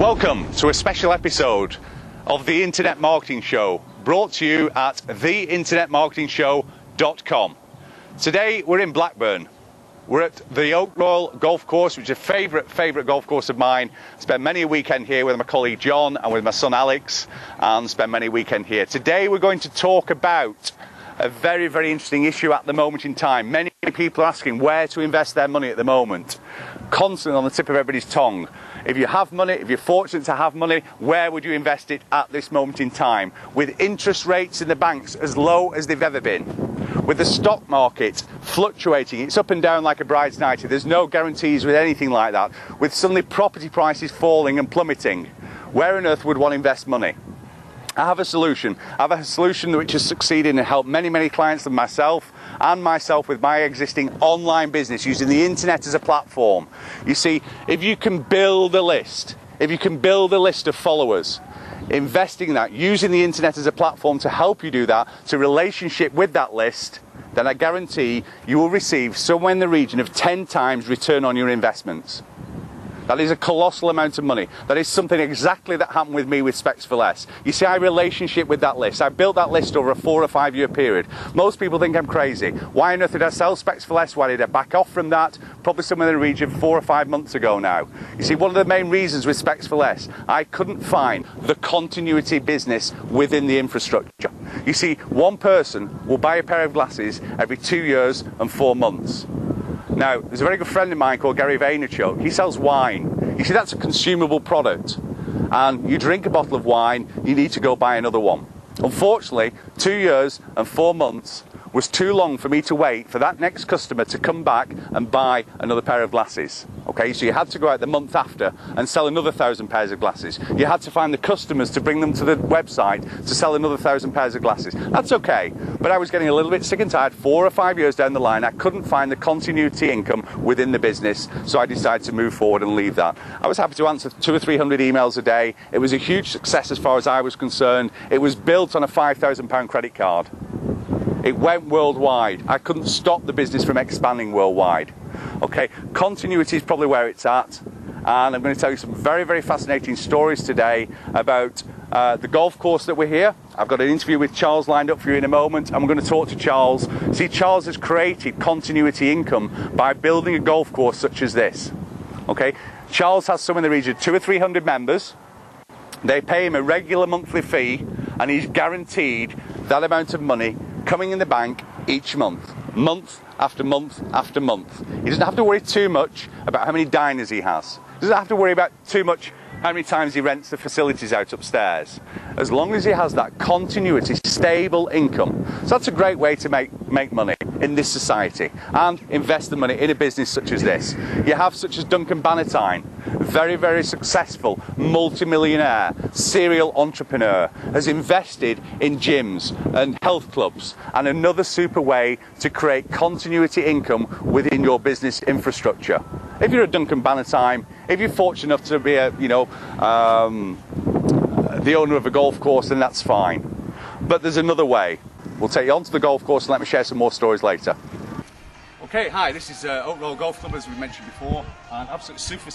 Welcome to a special episode of the Internet Marketing Show, brought to you at theinternetmarketingshow.com. Today we're in Blackburn. We're at the Oak Royal Golf Course, which is a favourite golf course of mine. Spent many a weekend here with my colleague John and with my son Alex, and spent many a weekend here. Today we're going to talk about a very interesting issue at the moment in time. Many people are asking where to invest their money at the moment. Constantly on the tip of everybody's tongue. If you have money, if you're fortunate to have money, where would you invest it at this moment in time? With interest rates in the banks as low as they've ever been, with the stock market fluctuating, it's up and down like a bride's nightie, there's no guarantees with anything like that, with suddenly property prices falling and plummeting, where on earth would one invest money? I have a solution. I have a solution which has succeeded and helped many clients and myself with my existing online business using the internet as a platform. You see, if you can build a list, of followers, investing in that, using the internet as a platform to help you do that, to relationship with that list, then I guarantee you will receive somewhere in the region of 10 times return on your investments. That is a colossal amount of money. That is something exactly that happened with me with Specs for Less. You see, I relationship with that list. I built that list over a 4 or 5 year period. Most people think I'm crazy. Why on earth did I sell Specs for Less? Why did I back off from that? Probably somewhere in the region of 4 or 5 months ago now. You see, one of the main reasons with Specs for Less, I couldn't find the continuity business within the infrastructure. You see, one person will buy a pair of glasses every 2 years and 4 months. Now, there's a very good friend of mine called Gary Vaynerchuk. He sells wine. You see, that's a consumable product. And you drink a bottle of wine, you need to go buy another one. Unfortunately, 2 years and 4 months was too long for me to wait for that next customer to come back and buy another pair of glasses. Okay, so you had to go out the month after and sell another 1,000 pairs of glasses. You had to find the customers to bring them to the website to sell another 1,000 pairs of glasses. That's okay, but I was getting a little bit sick and tired. 4 or 5 years down the line, I couldn't find the continuity income within the business, so I decided to move forward and leave that. I was happy to answer 200 or 300 emails a day. It was a huge success as far as I was concerned. It was built on a £5,000 credit card. It went worldwide. I couldn't stop the business from expanding worldwide. Okay, continuity is probably where it's at, and I'm going to tell you some very fascinating stories today about the golf course that we're here. I've got an interview with Charles lined up for you in a moment, and we're going to talk to Charles. See, Charles has created continuity income by building a golf course such as this. Okay, Charles has somewhere in the region of 200 or 300 members. They pay him a regular monthly fee, and he's guaranteed that amount of money coming in the bank each month after month after month. He doesn't have to worry too much about how many diners he has. He doesn't have to worry about too much how many times he rents the facilities out upstairs. As long as he has that continuity, stable income. So that's a great way to make money in this society and invest the money in a business such as this. You have such as Duncan Bannatyne, very successful multi-millionaire serial entrepreneur, has invested in gyms and health clubs, and another super way to create continuity income within your business infrastructure. If you're a Duncan Bannatyne, if you're fortunate enough to be the owner of a golf course, then that's fine. But there's another way. We'll take you onto the golf course and let me share some more stories later. Okay, hi, this is Oak Royal Golf Club, as we mentioned before. An absolute super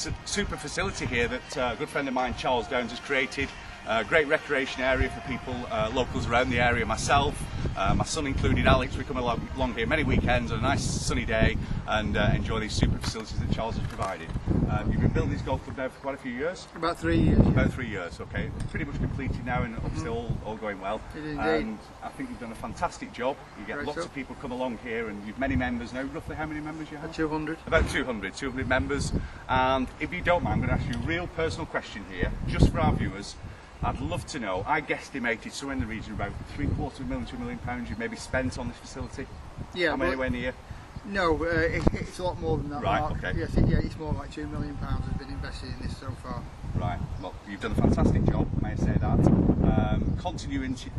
facility here that a good friend of mine, Charles Downs, has created. A great recreation area for people, locals around the area, myself, my son included, Alex. We come along here many weekends on a nice sunny day and enjoy these super facilities that Charles has provided. You've been building this golf club now for quite a few years? About 3 years. About 3 years, okay. Pretty much completed now, and obviously all going well. It is and I think you've done a fantastic job. You get lots of people come along here, and you've many members now. Roughly how many members you have? About 200. About 200 members. And if you don't mind, I'm going to ask you a real personal question here, just for our viewers. I'd love to know, I guesstimated somewhere in the region of about £750,000 to £1 million you've maybe spent on this facility. Yeah. Am I anywhere near? No, it's a lot more than that. Right, Mark. okay. Yes, it's more like £2 million has been invested in this so far. Right, well, you've done a fantastic job, may I say that. Continuity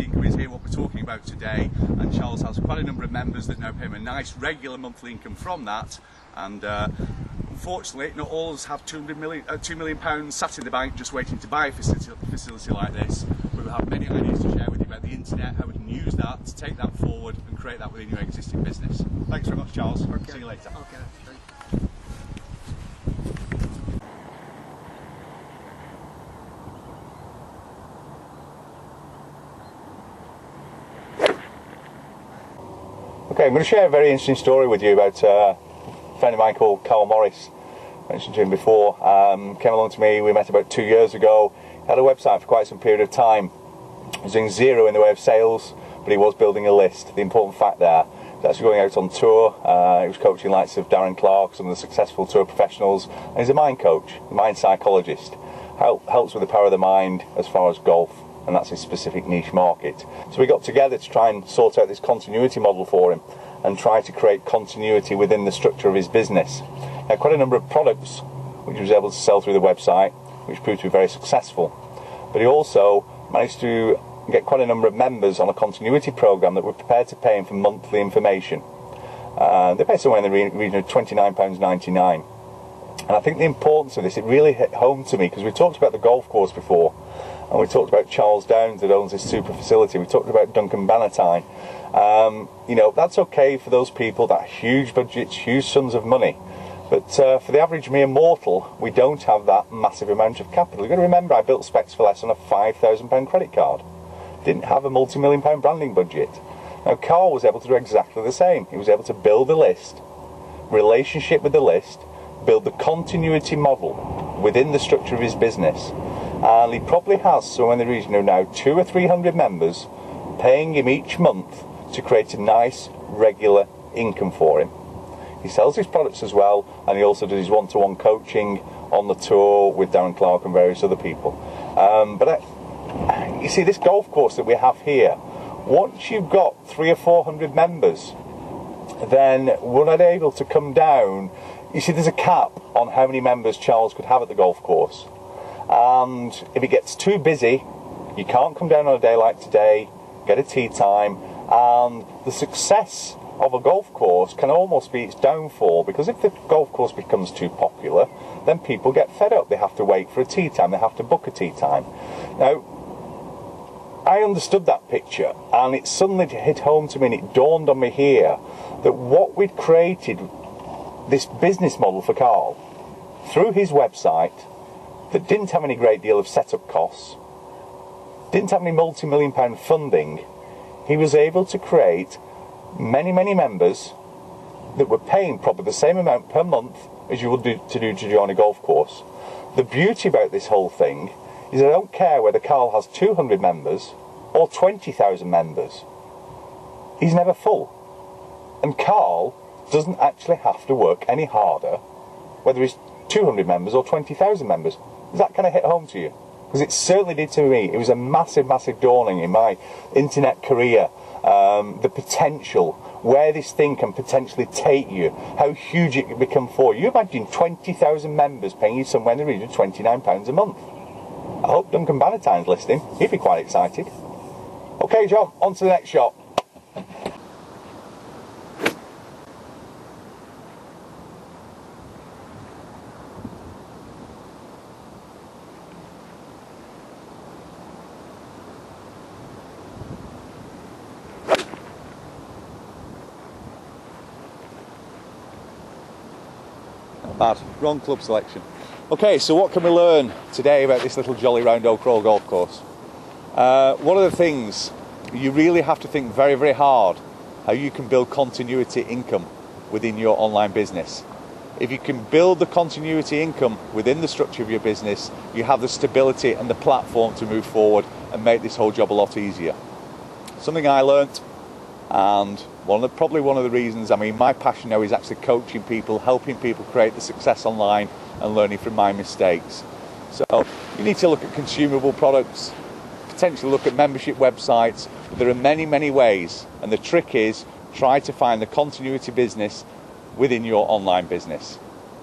income is here, what we're talking about today, and Charles has quite a number of members that now pay him a nice regular monthly income from that, and unfortunately not all of us have £2 million sat in the bank just waiting to buy a facility like this. We will have many ideas to share with you about the internet, how we can use that to take that forward and create that within your existing business. Thanks very much, Charles. Okay. See you later. Okay. Okay, I'm going to share a very interesting story with you about a friend of mine called Carl Morris. I mentioned to him before. Came along to me, we met about 2 years ago. He had a website for quite some period of time. He was doing zero in the way of sales, but he was building a list. The important fact there, he was actually going out on tour. He was coaching likes of Darren Clark, some of the successful tour professionals, and he's a mind coach, a mind psychologist. Helps with the power of the mind as far as golf, and that's his specific niche market. So we got together to try and sort out this continuity model for him and try to create continuity within the structure of his business. He had quite a number of products which he was able to sell through the website, which proved to be very successful. But he also managed to get quite a number of members on a continuity program that were prepared to pay him for monthly information. They paid somewhere in the region of £29.99. And I think the importance of this, it really hit home to me, because we talked about the golf course before, and we talked about Charles Downs that owns this super facility, we talked about Duncan Bannatyne. You know, that's okay for those people that huge budgets, huge sums of money. But for the average mere mortal, we don't have that massive amount of capital. You've got to remember, I built Specs for Less on a £5,000 credit card. Didn't have a multi-million-pound branding budget. Now, Carl was able to do exactly the same. He was able to build a list, relationship with the list, build the continuity model within the structure of his business. And he probably has somewhere in the region of now 200 or 300 members paying him each month to create a nice, regular income for him. He sells his products as well, and he also does his one-to-one coaching on the tour with Darren Clark and various other people. You see, this golf course that we have here, once you've got 300 or 400 members, then we're not able to come down. You see, there's a cap on how many members Charles could have at the golf course. And if it gets too busy, you can't come down on a day like today, get a tee time, and the success of a golf course can almost be its downfall, because if the golf course becomes too popular, then people get fed up. They have to wait for a tee time, they have to book a tee time. Now, I understood that picture, and it suddenly hit home to me, and it dawned on me here that what we'd created, this business model for Carl, through his website, that didn't have any great deal of setup costs, didn't have any multi-million-pound funding, he was able to create many members that were paying probably the same amount per month as you would do to join a golf course. The beauty about this whole thing is I don't care whether Carl has 200 members or 20,000 members. He's never full. And Carl doesn't actually have to work any harder whether he's 200 members or 20,000 members. Does that kind of hit home to you? Because it certainly did to me. It was a massive dawning in my internet career. The potential, where this thing can potentially take you, how huge it can become for you. You imagine 20,000 members paying you somewhere in the region of £29 a month. I hope Duncan Bannatyne's listening. He'd be quite excited. Okay, John, on to the next shot. Bad. Wrong club selection. Okay, so what can we learn today about this little jolly round Oak Roll golf course? One of the things, you really have to think very hard how you can build continuity income within your online business. If you can build the continuity income within the structure of your business, you have the stability and the platform to move forward and make this whole job a lot easier. Something I learnt, and probably one of the reasons, I mean, my passion now is actually coaching people, helping people create the success online and learning from my mistakes. So you need to look at consumable products, potentially look at membership websites. There are many ways, and the trick is try to find the continuity business within your online business.